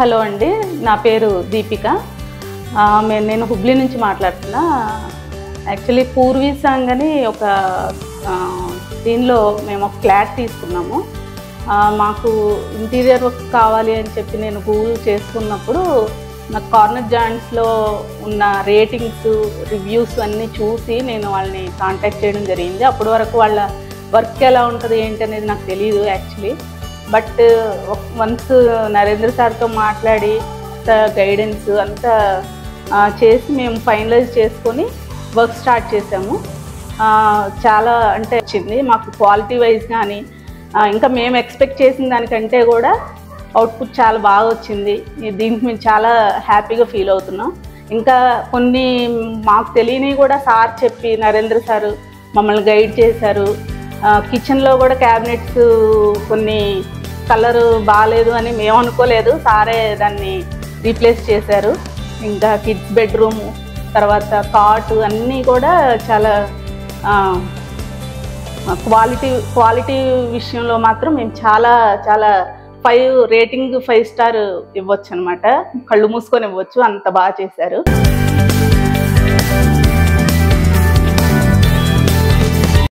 Hello అండి, నా పేరు దీపిక. నేను హుబ్లీ నుంచి మాట్లాడుతున్నా. యాక్చువల్లీ పూర్వీ సాంగ్ అని ఒక దీనిలో మేము ఒక ఫ్లాట్ తీసుకున్నాము. మాకు ఇంటీరియర్ వర్క్ కావాలి అని చెప్పి నేను గూగుల్ చేసుకున్నప్పుడు నాకు కార్నర్ జాయింట్స్లో ఉన్న రేటింగ్స్, రివ్యూస్ అన్నీ చూసి నేను వాళ్ళని కాంటాక్ట్ చేయడం జరిగింది. అప్పటి వరకు వాళ్ళ వర్క్ ఎలా ఉంటుంది ఏంటి అనేది నాకు తెలియదు యాక్చువల్లీ. బట్ వన్స్ నరేంద్ర సార్తో మాట్లాడి గైడెన్స్ అంతా చేసి మేము ఫైనలైజ్ చేసుకొని వర్క్ స్టార్ట్ చేసాము. చాలా అంటే వచ్చింది మాకు క్వాలిటీ వైజ్ కానీ, ఇంకా మేము ఎక్స్పెక్ట్ చేసిన దానికంటే కూడా అవుట్పుట్ చాలా బాగా వచ్చింది. దీనికి మేము చాలా హ్యాపీగా ఫీల్ అవుతున్నాం. ఇంకా కొన్ని మాకు తెలియనివి కూడా సార్ చెప్పి, నరేంద్ర సారు మమ్మల్ని గైడ్ చేశారు. కిచెన్లో కూడా క్యాబినెట్స్ కొన్ని కలరు బాగాలేదు అని మేము అనుకోలేదు, సారే దాన్ని రీప్లేస్ చేశారు. ఇంకా కిడ్స్ బెడ్రూము, తర్వాత కాటు అన్నీ కూడా చాలా క్వాలిటీ విషయంలో మాత్రం మేము చాలా 5 రేటింగ్ 5 స్టార్ ఇవ్వచ్చు అనమాట. కళ్ళు మూసుకొని ఇవ్వచ్చు, అంత బాగా చేశారు.